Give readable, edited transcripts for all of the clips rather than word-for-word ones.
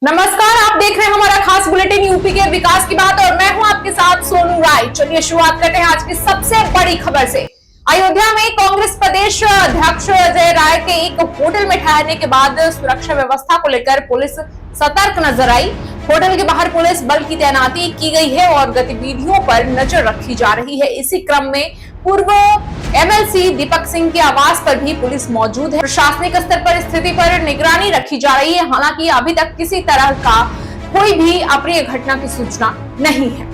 नमस्कार, आप देख रहे हैं हमारा खास बुलेटिन यूपी के विकास की बात और मैं हूं आपके साथ सोनू राय। चलिए शुरुआत करते हैं आज की सबसे बड़ी खबर से। अयोध्या में कांग्रेस प्रदेश अध्यक्ष अजय राय के एक होटल में ठहरने के बाद सुरक्षा व्यवस्था को लेकर पुलिस सतर्क नजर आई। होटल के बाहर पुलिस बल की तैनाती की गई है और गतिविधियों पर नजर रखी जा रही है। इसी क्रम में पूर्व एमएलसी दीपक सिंह के आवास पर भी पुलिस मौजूद है। प्रशासनिक स्तर पर स्थिति पर निगरानी रखी जा रही है। हालांकि अभी तक किसी तरह का कोई भी अप्रिय घटना की सूचना नहीं है।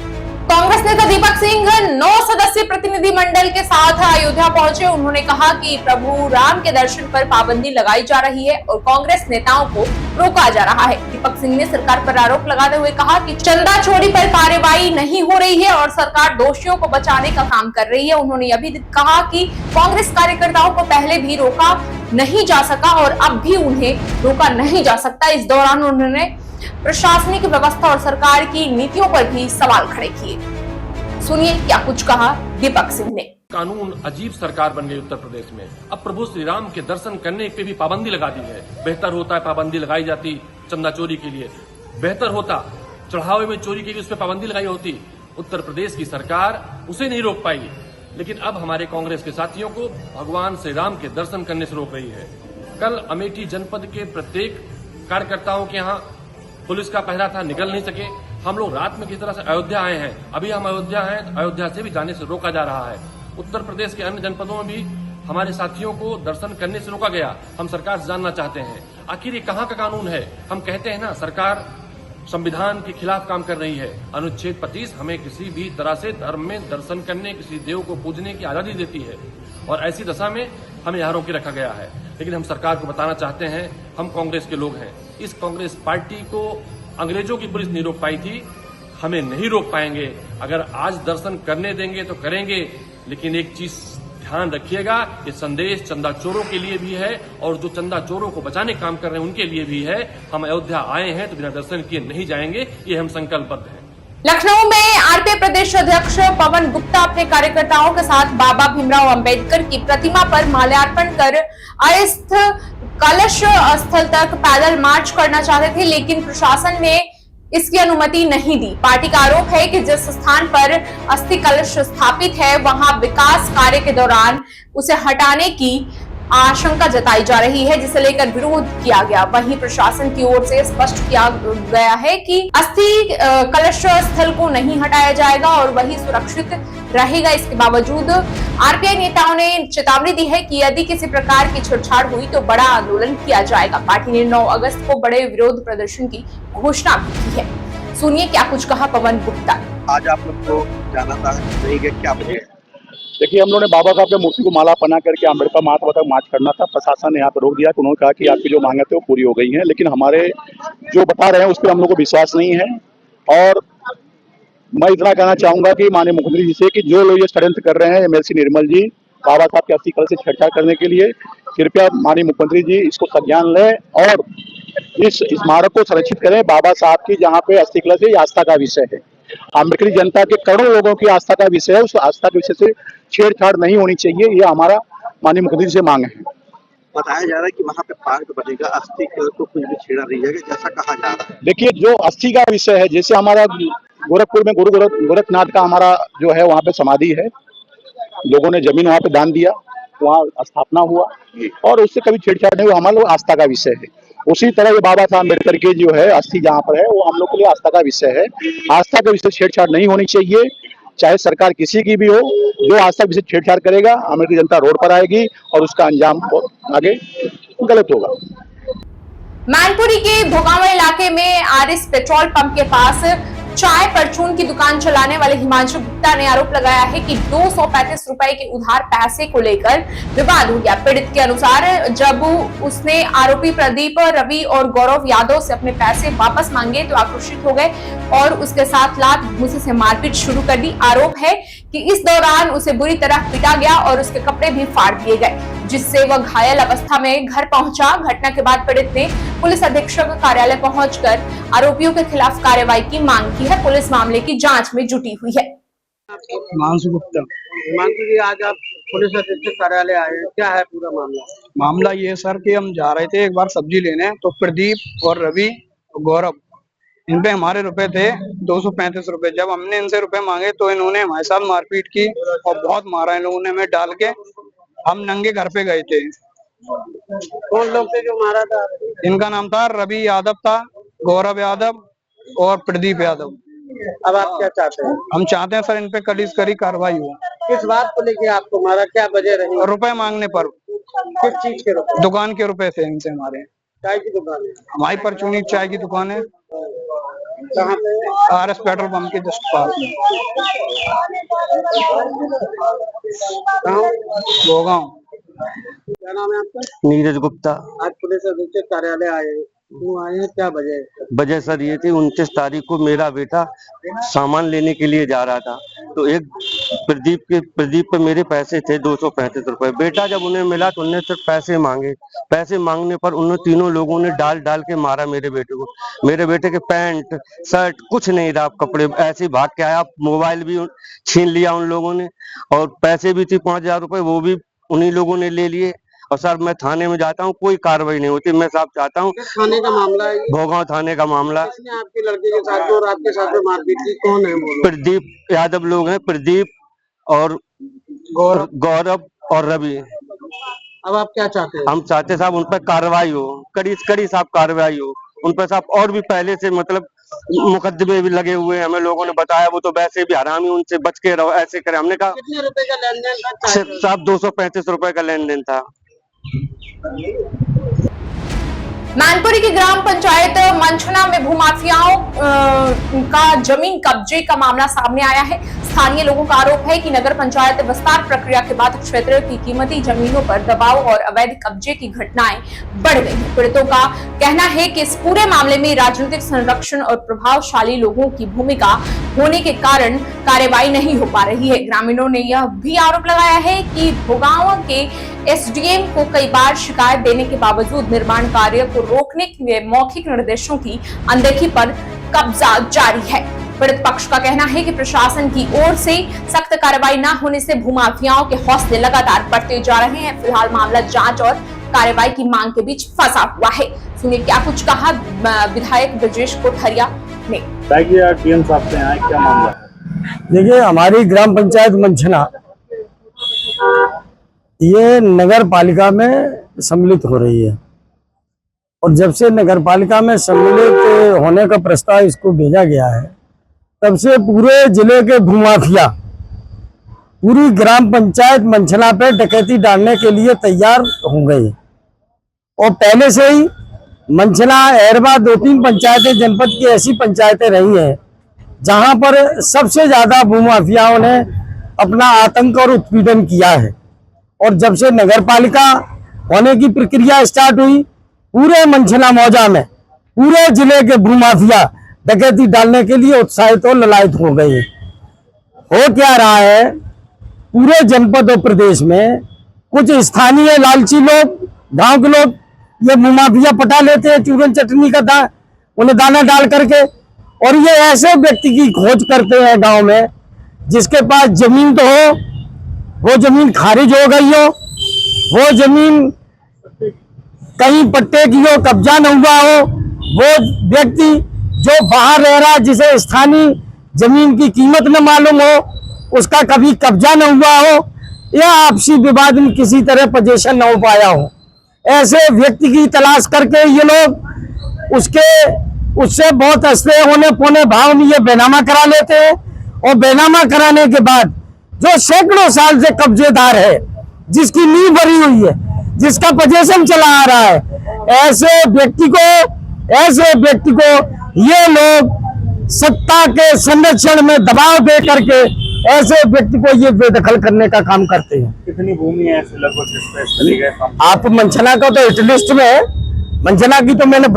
कांग्रेस नेता दीपक सिंह 9 सदस्यीय प्रतिनिधिमंडल के साथ अयोध्या पहुंचे। उन्होंने कहा कि प्रभु राम के दर्शन पर पाबंदी लगाई जा रही है और कांग्रेस नेताओं को रोका जा रहा है। दीपक सिंह ने सरकार पर आरोप लगाते हुए कहा कि चंदा चोरी पर कार्रवाई नहीं हो रही है और सरकार दोषियों को बचाने का काम कर रही है। उन्होंने यह भी कहा कि कांग्रेस कार्यकर्ताओं को पहले भी रोका नहीं जा सका और अब भी उन्हें रोका नहीं जा सकता। इस दौरान उन्होंने प्रशासनिक व्यवस्था और सरकार की नीतियों पर भी सवाल खड़े किए। सुनिए क्या कुछ कहा दीपक सिंह ने। कानून अजीब सरकार बन गई उत्तर प्रदेश में। अब प्रभु श्री राम के दर्शन करने पे भी पाबंदी लगा दी है। बेहतर होता है पाबंदी लगाई जाती चंदा चोरी के लिए, बेहतर होता चढ़ावे में चोरी के लिए उस पर पाबंदी लगाई होती। उत्तर प्रदेश की सरकार उसे नहीं रोक पाई, लेकिन अब हमारे कांग्रेस के साथियों को भगवान श्री राम के दर्शन करने से रोक रही है। कल अमेठी जनपद के प्रत्येक कार्यकर्ताओं के यहाँ पुलिस का पहरा था, निकल नहीं सके। हम लोग रात में किस तरह से अयोध्या आए हैं, अभी हम अयोध्या हैं तो अयोध्या से भी जाने से रोका जा रहा है। उत्तर प्रदेश के अन्य जनपदों में भी हमारे साथियों को दर्शन करने से रोका गया। हम सरकार से जानना चाहते हैं आखिर ये कहाँ का कानून है। हम कहते हैं ना, सरकार संविधान के खिलाफ काम कर रही है। अनुच्छेद 25 हमें किसी भी तरह से धर्म में दर्शन करने, किसी देव को पूजने की आजादी देती है और ऐसी दशा में हमें यहाँ रोके रखा गया है। लेकिन हम सरकार को बताना चाहते हैं, हम कांग्रेस के लोग हैं। इस कांग्रेस पार्टी को अंग्रेजों की पुलिस नहीं रोक पाई थी, हमें नहीं रोक पाएंगे। अगर आज दर्शन करने देंगे तो करेंगे, लेकिन एक चीज ध्यान रखिएगा, ये संदेश चंदा चोरों के लिए भी है और जो चंदा चोरों को बचाने काम कर रहे हैं उनके लिए भी है। हम अयोध्या आए हैं तो बिना दर्शन किए नहीं जाएंगे, ये हम संकल्पबद्ध हैं। लखनऊ में आरपीआई प्रदेश अध्यक्ष पवन गुप्ता अपने कार्यकर्ताओं के साथ बाबा भीमराव अंबेडकर की प्रतिमा पर माल्यार्पण कर अस्थि कलश स्थल तक पैदल मार्च करना चाहते थे, लेकिन प्रशासन ने इसकी अनुमति नहीं दी। पार्टी का आरोप है कि जिस स्थान पर अस्थि कलश स्थापित है वहां विकास कार्य के दौरान उसे हटाने की आशंका जताई जा रही है, जिसे लेकर विरोध किया गया। वहीं प्रशासन की ओर से स्पष्ट किया गया है कि अस्थि कलश स्थल को नहीं हटाया जाएगा और वही सुरक्षित रहेगा। इसके बावजूद आरपीआई नेताओं ने चेतावनी दी है कि यदि किसी प्रकार की छेड़छाड़ हुई तो बड़ा आंदोलन किया जाएगा। पार्टी ने 9 अगस्त को बड़े विरोध प्रदर्शन की घोषणा भी की है। सुनिए क्या कुछ कहा पवन गुप्ता। आज आप लोग को जाना था, नहीं गए, क्या वजह? देखिए, हम लोगों ने बाबा साहब के मूर्ति को माला पहना करके अम्बेडकर महात्मा तक मार्च करना था। प्रशासन ने यहाँ पर रोक दिया कि उन्होंने कहा कि आपकी जो मांगे थे वो पूरी हो गई हैं, लेकिन हमारे जो बता रहे हैं उस पर हम लोग को विश्वास नहीं है। और मैं इतना कहना चाहूंगा कि माननीय मुख्यमंत्री जी से कि जो लोग ये षड्यंत्र कर रहे हैं, एमएलसी निर्मल जी बाबा साहब के अस्थि कलश से छेड़छाड़ करने के लिए, कृपया माननीय मुख्यमंत्री जी इसको संज्ञान लें और इस स्मारक को संरक्षित करें। बाबा साहब की जहाँ पे अस्थि कलश है, ये आस्था का विषय है। अम्बेडकरी जनता के करोड़ों लोगों की आस्था का विषय है। उस आस्था के विषय से छेड़छाड़ नहीं होनी चाहिए, ये हमारा माननीय मुख्यमंत्री से मांग है। बताया जा रहा है कि वहाँ पे पार्क बनेगा, अस्थि कलश को कुछ भी छेड़ा नहीं जाएगा, जैसा कहा जा रहा है। देखिए, जो अस्थि का विषय है, जैसे हमारा गोरखपुर में गुरु गोरखनाथ का हमारा जो है वहाँ पे समाधि है, लोगों ने जमीन वहाँ पे दान दिया, वहाँ स्थापना हुआ और उससे कभी छेड़छाड़ नहीं हुआ। हमारे लोग आस्था का विषय है। उसी तरह ये बाबा साहब अम्बेडकर के जो है अस्थि जहाँ पर है वो हम लोग के लिए आस्था का विषय है। आस्था के विषय छेड़छाड़ नहीं होनी चाहिए, चाहे सरकार किसी की भी हो। जो आस्था के विषय छेड़छाड़ करेगा, अमेरिकी जनता रोड पर आएगी और उसका अंजाम आगे गलत होगा। मैनपुरी के भोगावा इलाके में आरएस पेट्रोल पंप के पास चाय परचून की दुकान चलाने वाले हिमांशु गुप्ता ने आरोप लगाया है कि 235 रुपए के उधार पैसे को लेकर विवाद हो गया। पीड़ित के अनुसार जब उसने आरोपी प्रदीप, रवि और गौरव यादव से अपने पैसे वापस मांगे तो आक्रोशित हो गए और उसके साथ लात घूंसे से मारपीट शुरू कर दी। आरोप है कि इस दौरान उसे बुरी तरह पीटा गया और उसके कपड़े भी फाड़ दिए गए, जिससे वह घायल अवस्था में घर पहुंचा। घटना के बाद पीड़ित ने पुलिस अधीक्षक कार्यालय पहुंचकर आरोपियों के खिलाफ कार्रवाई की मांग की है। पुलिस मामले की जांच में जुटी हुई है। हिमांशु गुप्ता। हिमांशु जी, आज आप पुलिस अधीक्षक कार्यालय आए हैं, क्या है पूरा मामला? मामला ये है सर कि हम जा रहे थे एक बार सब्जी लेने, तो प्रदीप और रवि गौरव, इन पे हमारे रुपए थे 235 रुपए। जब हमने इनसे रुपए मांगे तो इन्होंने हमारे साथ मारपीट की और बहुत मारा इन लोगों ने हमें डाल के। हम नंगे घर पे गए थे। कौन लोग थे जो मारा था? इनका नाम था रवि यादव था, गौरव यादव और प्रदीप यादव। अब आप क्या चाहते हैं? हम चाहते हैं सर इन पे कड़ी से कड़ी कार्रवाई हो। किस बात को लेके आपको मारा, क्या वजह रही? रुपए मांगने पर। किस चीज के रुपए? दुकान के रुपए थे इनसे हमारे। चाय की दुकान है? हमारी परचूनी चाय की दुकान है, कहाँ पे? RS पेट्रोल पंप के जस्ट पास में, गोगांव। क्या नाम है आपका? नीरज गुप्ता। आज पुलिस अधीक्षक कार्यालय आए हैं, क्यों आए हैं, क्या वजह है? वजह सर ये थी 29 तारीख को मेरा बेटा सामान लेने के लिए जा रहा था, तो एक प्रदीप पे मेरे पैसे थे 235 रुपए। बेटा जब उन्हें मिला तो उन्होंने सिर्फ पैसे मांगे। पैसे मांगने पर उन तीनों लोगों ने डाल के मारा मेरे बेटे को। मेरे बेटे के पैंट शर्ट कुछ नहीं रहा, कपड़े ऐसे ही भाग के आया। मोबाइल भी छीन लिया उन लोगों ने और पैसे भी थे 5000 रुपए, वो भी उन्हीं लोगों ने ले लिए। और सर मैं थाने में जाता हूँ, कोई कार्रवाई नहीं होती। मैं साहब चाहता हूँ। किस थाने का मामला है ये? भोगांव थाने का मामला। किसने आपकी लड़की के साथ और आपके साथ में मारपीट की, कौन है वो लोग? प्रदीप यादव लोग हैं, प्रदीप और गौरव और रवि। अब आप क्या चाहते हैं? हम चाहते साहब उन पर कार्रवाई हो, कड़ी साहब कार्रवाई हो उन पर साहब। और भी पहले से मतलब मुकदमे भी लगे हुए हैं, हमें लोगों ने बताया। वो तो वैसे भी हरामी, उनसे बच के रहो, ऐसे करे। हमने कहा कितने रुपए का लेन देन था? साहब 235 रुपए का लेन देन था। मैनपुरी की ग्राम पंचायत मंचना में भूमाफियाओं का जमीन कब्जे का मामला सामने आया है। स्थानीय लोगों का आरोप है कि नगर पंचायत विस्तार प्रक्रिया के बाद क्षेत्र की कीमती जमीनों पर दबाव और अवैध कब्जे की घटनाएं बढ़ गई हैं। पीड़ितों का कहना है कि इस पूरे मामले में राजनीतिक संरक्षण और प्रभावशाली लोगों की भूमिका होने के कारण कार्रवाई नहीं हो पा रही है। ग्रामीणों ने यह भी आरोप लगाया है कि भोगांव के SDM को कई बार शिकायत देने के बावजूद निर्माण कार्य को रोकने के मौखिक निर्देशों की अनदेखी पर कब्जा जारी है। पीड़ित पक्ष का कहना है कि प्रशासन की ओर से सख्त कार्रवाई न होने से भूमाफियाओं के हौसले लगातार बढ़ते जा रहे हैं। फिलहाल मामला जांच और कार्रवाई की मांग के बीच फंसा हुआ है। सुनिए क्या कुछ कहा विधायक ब्रजेश कोठरिया ने। DM साहब से आए, क्या मामला है? देखिए, हमारी ग्राम पंचायत मंचना ये नगर पालिका में सम्मिलित हो रही है और जब से नगर पालिका में सम्मिलित होने का प्रस्ताव इसको भेजा गया है, तब से पूरे जिले के भूमाफिया पूरी ग्राम पंचायत मंचना पे डकैती डालने के लिए तैयार हो गए। और पहले से ही मंचना, एरबा 2-3 पंचायतें जनपद की ऐसी पंचायतें रही हैं जहां पर सबसे ज्यादा भूमाफियाओं ने अपना आतंक और उत्पीड़न किया है। और जब से नगर पालिका होने की प्रक्रिया स्टार्ट हुई, पूरे मंचना मौजा में पूरे जिले के भूमाफिया डकैती डालने के लिए उत्साहित और ललायत हो गए। हो क्या रहा है, पूरे जनपद और प्रदेश में कुछ स्थानीय लालची लोग, गांव के लोग ये भूमाफिया पटा लेते हैं चूरन चटनी का उन्हें दाना डाल करके, और ये ऐसे व्यक्ति की खोज करते हैं गांव में जिसके पास जमीन तो हो, वो जमीन खारिज हो गई हो, वो जमीन कहीं पट्टे की हो, कब्जा न हुआ हो, वो व्यक्ति जो बाहर रह रहा है जिसे स्थानीय जमीन की कीमत न मालूम हो, उसका कभी कब्जा न हुआ हो या आपसी विवाद में किसी तरह पोजीशन न हो पाया हो, ऐसे व्यक्ति की तलाश करके ये लोग उससे बहुत अस्तेय होने पौने भाव में ये बेनामा करा लेते हैं। और बेनामा कराने के बाद जो सैकड़ों साल से कब्जेदार है, जिसकी नींव भरी हुई है, जिसका पोजीशन चला आ रहा है, ऐसे व्यक्ति को ये लोग सत्ता के संरक्षण में दबाव दे करके ऐसे व्यक्ति को ये बेदखल करने का काम करते हैं। कितनी भूमि है लगभग? आप मंचना का तो हिट लिस्ट में है। मंचना की तो मैंने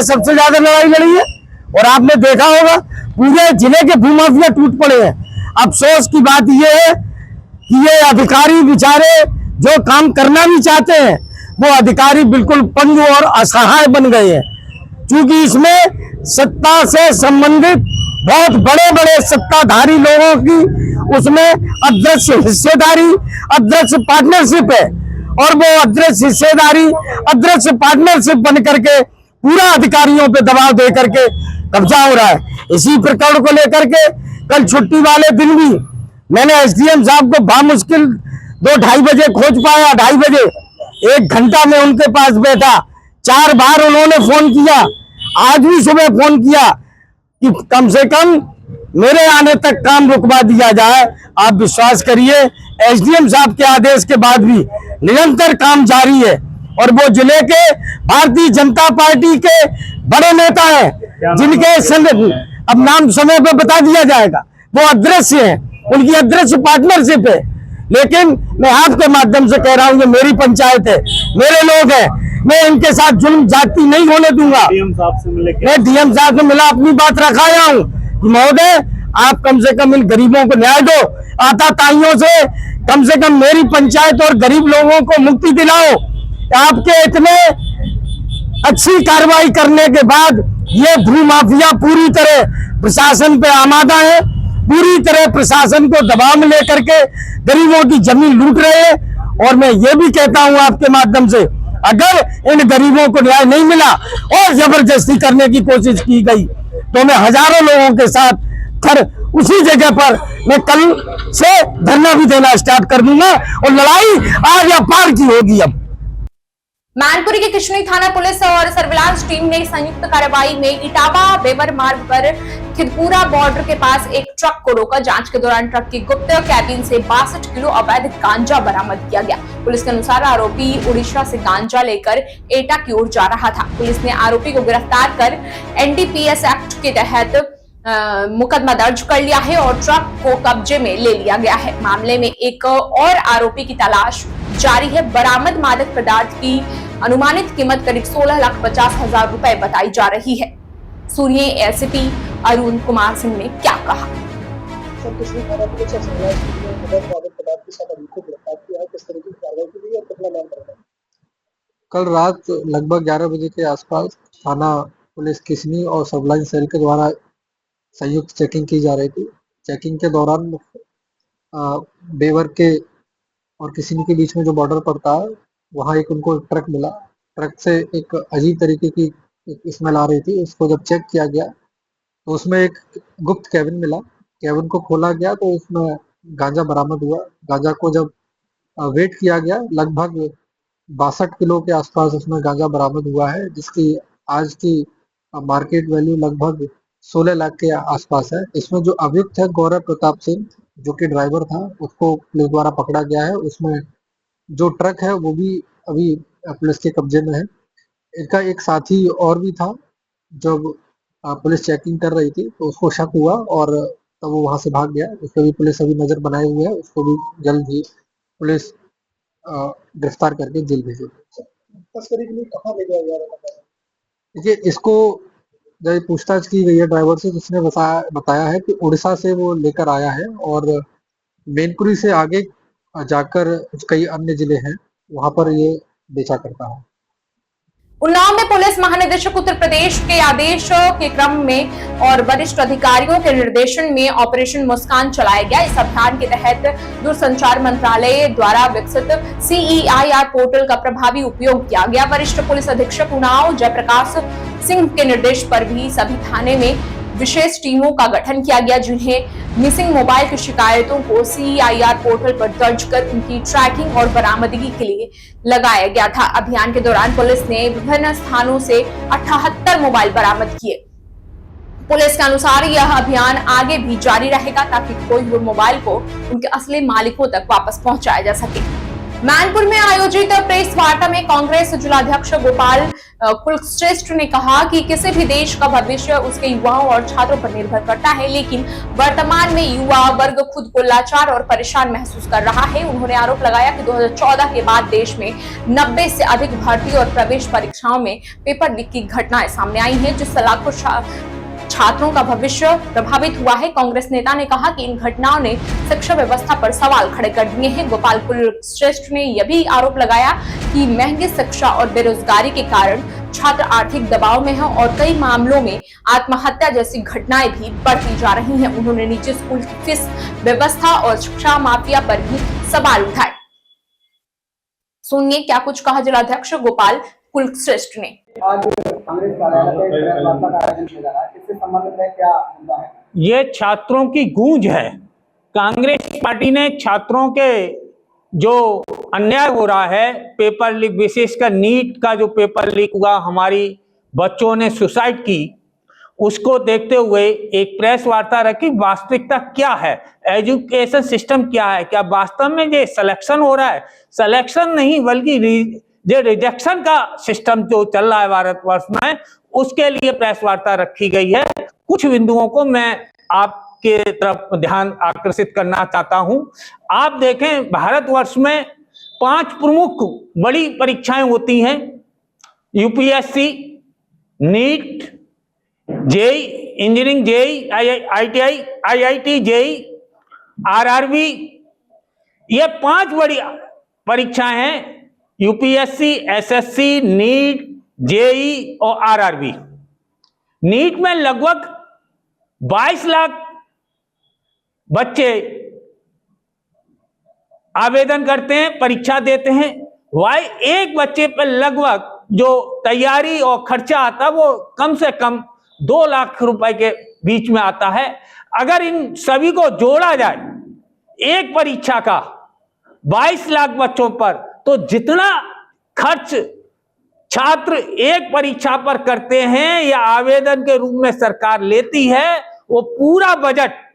सबसे ज्यादा लड़ाई लड़ी है और आपने देखा होगा पूरे जिले के भूमाफिया टूट पड़े हैं। अफसोस की बात यह है कि ये अधिकारी बेचारे जो काम करना भी चाहते हैं, वो अधिकारी बिल्कुल पंगु और असहाय बन गए हैं, क्योंकि इसमें सत्ता से संबंधित बहुत बड़े बड़े सत्ताधारी लोगों की उसमें अदृश्य हिस्सेदारी, अदृश्य पार्टनरशिप है। और वो अदृश्य हिस्सेदारी, अदृश्य पार्टनरशिप बन करके पूरा अधिकारियों पे दबाव दे करके कब्जा हो रहा है। इसी प्रकरण को लेकर के कल छुट्टी वाले दिन भी मैंने एसडीएम साहब को बामुश्किल 2-2:30 बजे खोज पाया, 2:30 बजे 1 घंटा में उनके पास बैठा। 4 बार उन्होंने फोन किया, आज भी सुबह फोन किया कि कम से कम मेरे आने तक काम रुकवा दिया जाए। आप विश्वास करिए एसडीएम साहब के आदेश के बाद भी निरंतर काम जारी है और वो जिले के भारतीय जनता पार्टी के बड़े नेता हैं जिनके अब नाम समय पर बता दिया जाएगा, वो अदृश्य हैं, उनकी अदृश्य पार्टनरशिप है। लेकिन मैं आपके माध्यम से कह रहा हूं, ये मेरी पंचायत है, मेरे लोग हैं, मैं इनके साथ जुल्म जाति नहीं होने दूंगा। मैं डीएम साहब से मिला, अपनी बात रखाया हूं कि महोदय आप कम से कम इन गरीबों को न्याय दो, आताताइयों से कम मेरी पंचायत और गरीब लोगों को मुक्ति दिलाओ। आपके इतने अच्छी कार्रवाई करने के बाद ये भू माफिया पूरी तरह प्रशासन पे आमादा है, पूरी तरह प्रशासन को दबाव में लेकर के गरीबों की जमीन लूट रहे हैं। और मैं ये भी कहता हूं आपके माध्यम से, अगर इन गरीबों को न्याय नहीं मिला और जबरदस्ती करने की कोशिश की गई तो मैं हजारों लोगों के साथ फिर उसी जगह पर मैं कल से धरना भी देना स्टार्ट कर दूंगा और लड़ाई आग या पार की होगी। अब मैनपुरी के किशनी थाना पुलिस और सर्विलांस टीम ने संयुक्त कार्रवाई में इटावा बेवर मार्ग पर खिदपुरा बॉर्डर के पास एक ट्रक को रोका। जांच के दौरान ट्रक की गुप्त कैबिन से 62 किलो अवैध गांजा बरामद किया गया। पुलिस के अनुसार आरोपी उड़ीसा से गांजा लेकर एटा की ओर जा रहा था। पुलिस ने आरोपी को गिरफ्तार कर एनडीपीएस एक्ट के तहत मुकदमा दर्ज कर लिया है और ट्रक को कब्जे में ले लिया गया है। मामले में एक और आरोपी की तलाश जारी है। बरामद मादक पदार्थ की अनुमानित कीमत करीब 16,50,000 रुपए बताई जा रही है। सूर्य एसपी अरुण कुमार सिंह ने क्या कहा? कल रात लगभग 11 बजे के आसपास थाना पुलिस किशनी और सबलाइन सेल के द्वारा संयुक्त चेकिंग की जा रही थी। चेकिंग के दौरान बेवर के और किशनी के बीच में जो बॉर्डर पड़ता है वहाँ एक उनको ट्रक मिला। ट्रक से एक अजीब तरीके की स्मेल आ रही थी। उसको जब चेक किया गया तो उसमें एक गुप्त कैबिन मिला। कैबिन को खोला गया तो उसमें गांजा बरामद हुआ। गांजा को जब वेट किया गया लगभग 62 किलो के आसपास उसमें गांजा बरामद हुआ है, जिसकी आज की मार्केट वैल्यू लगभग 16 लाख के आसपास है। इसमें जो अभियुक्त है गौरव प्रताप सिंह, जो कि ड्राइवर था, उसको पुलिस द्वारा पकड़ा गया है। उसमें जो ट्रक है वो भी अभी पुलिस के कब्जे में है। इनका एक साथी और भी था। जब पुलिस चेकिंग कर रही थी तो उसको शक हुआ और तब वो वहां से भाग गया। उस पर भी पुलिस अभी नजर बनाए हुए है। उसको भी जल्द ही पुलिस गिरफ्तार करके जेल भेजेगी। तस्करी के लिए कहाँ ले जाया जा रहा है? देखिए, इसको जब पूछताछ की गई है ड्राइवर से, जिसने बताया है कि उड़ीसा से वो लेकर आया है और मैनपुरी से आगे जाकर कई अन्य जिले हैं वहां पर ये बेचा करता है। उन्नाव में पुलिस महानिदेशक उत्तर प्रदेश के आदेश के क्रम में और वरिष्ठ अधिकारियों के निर्देशन में ऑपरेशन मुस्कान चलाया गया। इस अभियान के तहत दूरसंचार मंत्रालय द्वारा विकसित CEIR पोर्टल का प्रभावी उपयोग किया गया। वरिष्ठ पुलिस अधीक्षक उन्नाव जयप्रकाश सिंह के निर्देश पर भी सभी थाने में विशेष टीमों का गठन किया गया, जिन्हें मिसिंग मोबाइल की शिकायतों को CEIR पोर्टल पर दर्ज कर उनकी ट्रैकिंग और बरामदगी के लिए लगाया गया था। अभियान के दौरान पुलिस ने विभिन्न स्थानों से 78 मोबाइल बरामद किए। पुलिस के अनुसार यह अभियान आगे भी जारी रहेगा ताकि खोए हुए मोबाइल को उनके असली मालिकों तक वापस पहुंचाया जा सके। मैनपुर में आयोजित प्रेस वार्ता में कांग्रेस जिलाध्यक्ष गोपाल कुलश्रेष्ठ ने कहा कि किसी भी देश का भविष्य उसके युवाओं और छात्रों पर निर्भर करता है, लेकिन वर्तमान में युवा वर्ग खुद को लाचार और परेशान महसूस कर रहा है। उन्होंने आरोप लगाया कि 2014 के बाद देश में 90 से अधिक भर्ती और प्रवेश परीक्षाओं में पेपर लीक की घटनाएं सामने आई हैं, जिससे लाखों छात्रों का भविष्य प्रभावित हुआ है। कांग्रेस नेता ने कहा कि इन घटनाओं ने शिक्षा व्यवस्था पर सवाल खड़े कर दिए हैं। गोपाल कुलश्रेष्ठ ने यह भी आरोप लगाया कि महंगी शिक्षा और बेरोजगारी के कारण छात्र आर्थिक दबाव में हैं और कई मामलों में आत्महत्या जैसी घटनाएं भी बढ़ती जा रही हैं। उन्होंने निजी स्कूल की फीस व्यवस्था और शिक्षा माफिया पर भी सवाल उठाए। सुनिए क्या कुछ कहा जिलाध्यक्ष गोपाल कुलश्रेष्ठ ने। आज कांग्रेस कार्यालय पे प्रेस वार्ता का आयोजन किया जा रहा है, इससे संबंधित है क्या मुद्दा है? ये छात्रों की गूंज है। कांग्रेस पार्टी ने छात्रों के जो अन्याय हो रहा है, पेपर लीक, विशेषकर नीट का जो पेपर लीक हुआ, हमारी बच्चों ने सुसाइड की, उसको देखते हुए एक प्रेस वार्ता रखी। वास्तविकता क्या है, एजुकेशन सिस्टम क्या है, क्या वास्तव में ये सिलेक्शन हो रहा है? सिलेक्शन नहीं बल्कि ये रिजेक्शन का सिस्टम जो चल रहा है भारतवर्ष में, उसके लिए प्रेस वार्ता रखी गई है। कुछ बिंदुओं को मैं आपके तरफ ध्यान आकर्षित करना चाहता हूं। आप देखें, भारतवर्ष में 5 प्रमुख बड़ी परीक्षाएं होती हैं: UPSC, NEET, JEE, engineering, JEE, ITI, IIT, JEE, RRB. ये 5 बड़ी परीक्षाएं हैं: यूपीएससी, एसएससी, नीट, जेई और आरआरबी। नीट में लगभग 22 लाख बच्चे आवेदन करते हैं, परीक्षा देते हैं। वाई एक बच्चे पर लगभग जो तैयारी और खर्चा आता है वो कम से कम 2 लाख रुपए के बीच में आता है। अगर इन सभी को जोड़ा जाए एक परीक्षा का 22 लाख बच्चों पर, तो जितना खर्च छात्र एक परीक्षा पर करते हैं या आवेदन के रूप में सरकार लेती है, वो पूरा बजट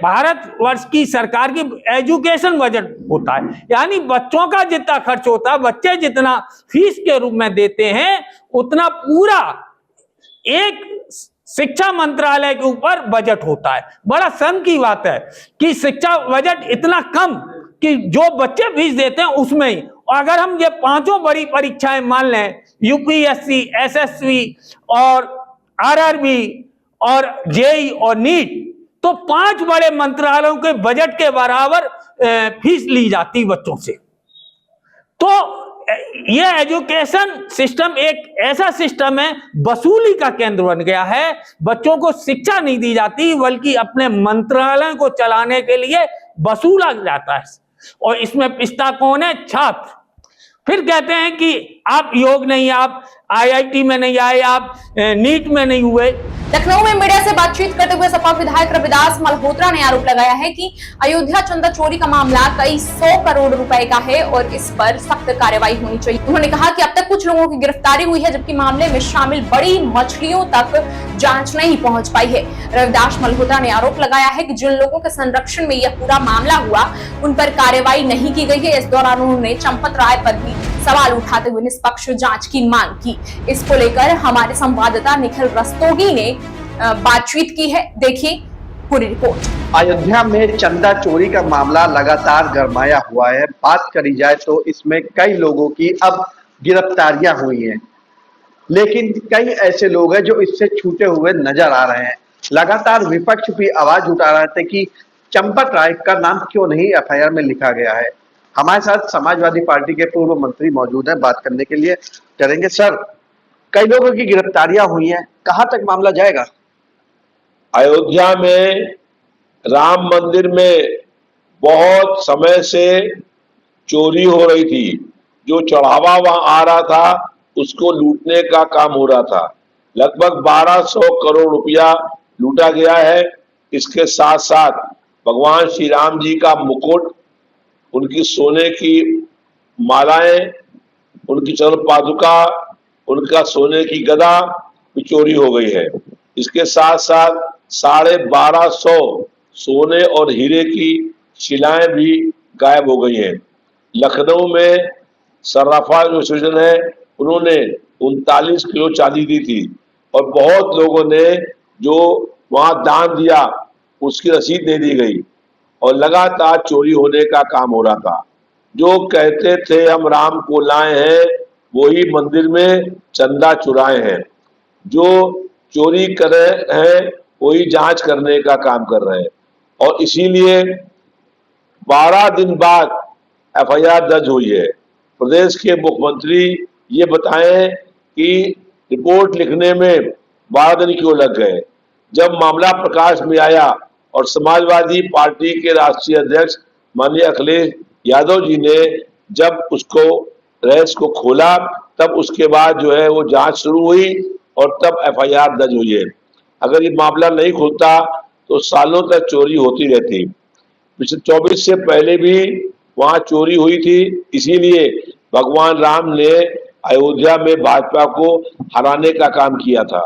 भारतवर्ष की सरकार की एजुकेशन बजट होता है। यानी बच्चों का जितना खर्च होता है, बच्चे जितना फीस के रूप में देते हैं, उतना पूरा एक शिक्षा मंत्रालय के ऊपर बजट होता है। बड़ा शर्म की बात है कि शिक्षा बजट इतना कम कि जो बच्चे फीस देते हैं उसमें ही। और अगर हम ये 5 बड़ी परीक्षाएं मान लें, यूपीएससी, एसएससी और आरआरबी और जेई और नीट, तो 5 बड़े मंत्रालयों के बजट के बराबर फीस ली जाती बच्चों से। तो ये एजुकेशन सिस्टम एक ऐसा सिस्टम है, वसूली का केंद्र बन गया है। बच्चों को शिक्षा नहीं दी जाती, बल्कि अपने मंत्रालय को चलाने के लिए वसूला जाता है। और इसमें पिस्ता कौन है? छात्र। फिर कहते हैं कि आप योग नहीं, आप आईआईटी में नहीं आए, आप नीट में नहीं हुए। लखनऊ में मीडिया से बातचीत करते हुए सपा विधायक रविदास मल्होत्रा ने आरोप लगाया है कि अयोध्या चंदा चोरी का मामला कई 100 करोड़ रुपए का है और इस पर सख्त कार्रवाई होनी चाहिए। उन्होंने कहा कि अब तक कुछ लोगों की गिरफ्तारी हुई है, जबकि मामले में शामिल बड़ी मछलियों तक जांच नहीं पहुंच पाई है। रविदास मल्होत्रा ने आरोप लगाया है कि जिन लोगों के संरक्षण में यह पूरा मामला हुआ, उन पर कार्रवाई नहीं की गई है। इस दौरान उन्होंने चंपत राय पर भी सवाल उठाते हुए निष्पक्ष जांच की मांग की। इसको लेकर हमारे संवाददाता निखिल रस्तोगी ने बातचीत की है, देखिए पूरी रिपोर्ट। अयोध्या में चंदा चोरी का मामला लगातार गरमाया हुआ है। बात करी जाए तो इसमें कई लोगों की अब गिरफ्तारियां हुई हैं, लेकिन कई ऐसे लोग हैं जो इससे छूटे हुए नजर आ रहे हैं। लगातार विपक्ष भी आवाज उठा रहे थे कि चंपत राय का नाम क्यों नहीं एफआईआर में लिखा गया है। हमारे साथ समाजवादी पार्टी के पूर्व मंत्री मौजूद हैं, बात करने के लिए करेंगे। सर, कई लोगों की गिरफ्तारियां हुई हैं, कहां तक मामला जाएगा? अयोध्या में राम मंदिर में बहुत समय से चोरी हो रही थी। जो चढ़ावा वहां आ रहा था उसको लूटने का काम हो रहा था। लगभग 1200 करोड़ रुपया लूटा गया है। इसके साथ साथ भगवान श्री राम जी का मुकुट, उनकी सोने की मालाएं, उनकी चरण पादुका, उनका सोने की गदा भी चोरी हो गई है। इसके साथ साथ 1250 सोने और हीरे की शिलाएं भी गायब हो गई हैं। लखनऊ में सर्राफा एसोसिएशन है, उन्होंने 39 किलो चांदी दी थी और बहुत लोगों ने जो वहां दान दिया उसकी रसीद नहीं दी गई और लगातार चोरी होने का काम हो रहा था। जो कहते थे हम राम को लाए हैं, वही मंदिर में चंदा चुराए हैं। जो चोरी कर रहे हैं वही जांच करने का काम कर रहे हैं और इसीलिए 12 दिन बाद एफआईआर दर्ज हुई है। प्रदेश के मुख्यमंत्री ये बताएं कि रिपोर्ट लिखने में 12 दिन क्यों लग गए। जब मामला प्रकाश में आया और समाजवादी पार्टी के राष्ट्रीय अध्यक्ष माननीय अखिलेश यादव जी ने जब उसको रहस्य को खोला तब उसके बाद जो है वो जांच शुरू हुई और तब एफआईआर दर्ज हुई है। अगर ये मामला नहीं खुलता तो सालों तक चोरी होती रहती। पिछले 24 से पहले भी वहां चोरी हुई थी, इसीलिए भगवान राम ने अयोध्या में भाजपा को हराने का काम किया था।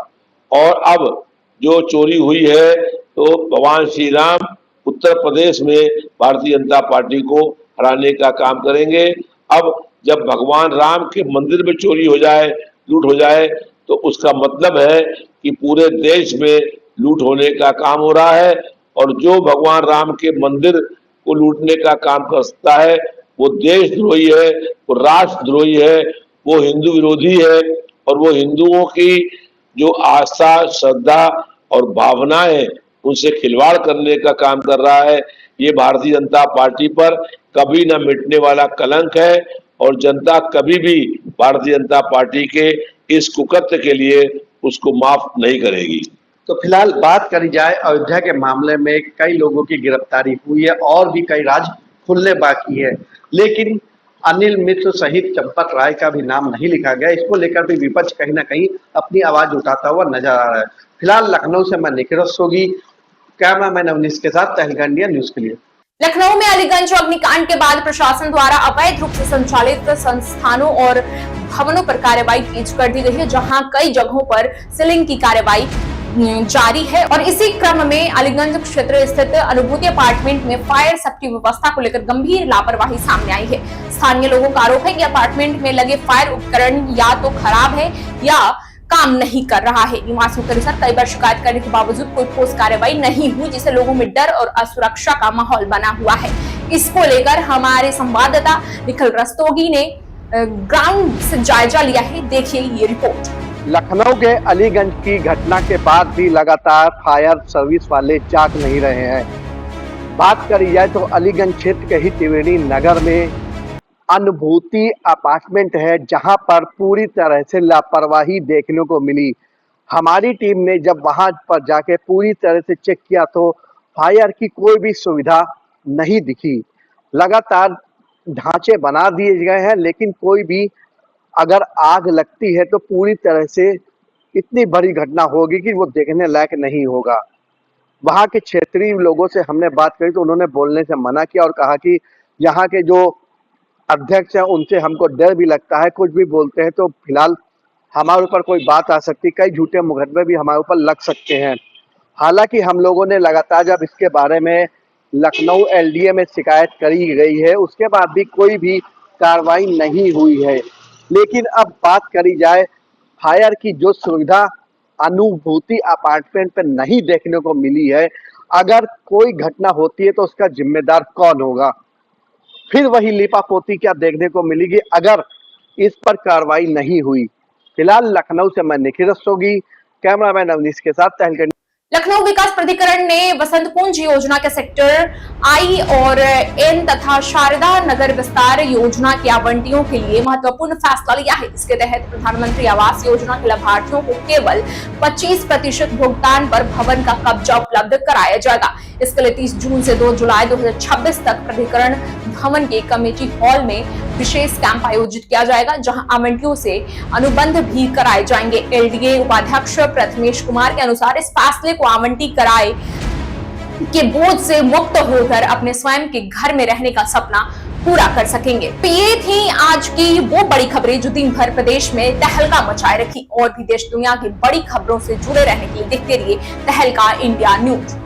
और अब जो चोरी हुई है तो भगवान श्री राम उत्तर प्रदेश में भारतीय जनता पार्टी को हराने का काम करेंगे। अब जब भगवान राम के मंदिर में चोरी हो जाए, लूट हो जाए, तो उसका मतलब है कि पूरे देश में लूट होने का काम हो रहा है। और जो भगवान राम के मंदिर को लूटने का काम कर सकता है वो देशद्रोही है, वो राष्ट्रद्रोही है, वो हिंदू विरोधी है और वो हिंदुओं की जो आस्था, श्रद्धा और भावनाएं उनसे खिलवाड़ करने का काम कर रहा है। ये भारतीय जनता पार्टी पर कभी न मिटने वाला कलंक है और जनता कभी भी भारतीय जनता पार्टी के इस कुकृत्य के लिए उसको माफ नहीं करेगी। तो फिलहाल बात करी जाए अयोध्या के मामले में कई लोगों की गिरफ्तारी हुई है और भी कई राज खुलने बाकी है, लेकिन अनिल मिश्र सहित चंपत राय का भी नाम नहीं लिखा गया। इसको लेकर भी विपक्ष कहीं ना कहीं अपनी आवाज उठाता हुआ नजर आ रहा है। फिलहाल लखनऊ से मैं निखिल रस्तोगी, कैमरामैन अवनीश के साथ तहलका इंडिया न्यूज के लिए। लखनऊ में अलीगंज अग्निकांड के बाद प्रशासन द्वारा अवैध रूप से संचालित संस्थानों और भवनों पर कार्रवाई तेज कर दी गई है, जहां कई जगहों पर सीलिंग की कार्रवाई जारी है। और इसी क्रम में अलीगंज क्षेत्र स्थित अनुभूति अपार्टमेंट में फायर सेफ्टी व्यवस्था को लेकर गंभीर लापरवाही सामने आई है। स्थानीय लोगों का आरोप है कि अपार्टमेंट में लगे फायर उपकरण या तो खराब है या काम नहीं कर रहा है। निवासियों के अनुसार कई बार शिकायत करने के बावजूद कोई ठोस कार्रवाई नहीं हुई, जिससे लोगों में डर और असुरक्षा का माहौल बना हुआ है। इसको लेकर हमारे संवाददाता निखिल रस्तोगी ने ग्राउंड से जायजा लिया है। देखिए ये रिपोर्ट। लखनऊ के अलीगंज की घटना के बाद भी लगातार फायर सर्विस वाले जाग नहीं रहे हैं। बात करी जाए तो अलीगंज क्षेत्र के ही त्रिवेणी नगर में अनुभूति अपार्टमेंट है, जहां पर पूरी तरह से लापरवाही देखने को मिली। हमारी टीम ने जब वहां पर जाके पूरी तरह से चेक किया तो फायर की कोई भी सुविधा नहीं दिखी। लगातार ढांचे बना दिए गए हैं, लेकिन कोई भी अगर आग लगती है तो पूरी तरह से इतनी बड़ी घटना होगी कि वो देखने लायक नहीं होगा। वहाँ के क्षेत्रीय लोगों से हमने बात करी तो उन्होंने बोलने से मना किया और कहा कि यहाँ के जो अध्यक्ष हैं उनसे हमको डर भी लगता है, कुछ भी बोलते हैं तो फिलहाल हमारे ऊपर कोई बात आ सकती, कई झूठे मुकदमे भी हमारे ऊपर लग सकते हैं। हालांकि हम लोगों ने लगातार जब इसके बारे में लखनऊ एलडीए में शिकायत करी गई है, उसके बाद भी कोई भी कार्रवाई नहीं हुई है। लेकिन अब बात करी जाए फायर की जो सुविधा अनुभूति अपार्टमेंट पर नहीं देखने को मिली है, अगर कोई घटना होती है तो उसका जिम्मेदार कौन होगा? फिर वही लिपापोती क्या देखने को मिलेगी अगर इस पर कार्रवाई नहीं हुई। फिलहाल लखनऊ से मैं निखिल रस्तोगी, कैमरामैन अवनीश के साथ तहलका। लखनऊ विकास प्राधिकरण ने वसंत कुंज योजना के सेक्टर आई और एन तथा शारदा नगर विस्तार योजना के आवंटियों के लिए महत्वपूर्ण फैसला लिया है। इसके तहत प्रधानमंत्री आवास योजना के लाभार्थियों को केवल 25% भुगतान पर भवन का कब्जा उपलब्ध कराया जाएगा। इसके लिए 30 जून से 2 जुलाई 2026 तक प्राधिकरण भवन के कमेटी हॉल में विशेष कैंप आयोजित किया जाएगा, जहां आवंटियों से अनुबंध भी कराए जाएंगे। एलडीए उपाध्यक्ष प्रथमेश कुमार के अनुसार इस फैसले को आवंटी कराए के बोझ से मुक्त होकर अपने स्वयं के घर में रहने का सपना पूरा कर सकेंगे। तो ये थी आज की वो बड़ी खबरें जो दिन भर प्रदेश में तहलका मचाए रखी। और भी देश दुनिया की बड़ी खबरों से जुड़े रहने के लिए देखते रहिए तहलका इंडिया न्यूज।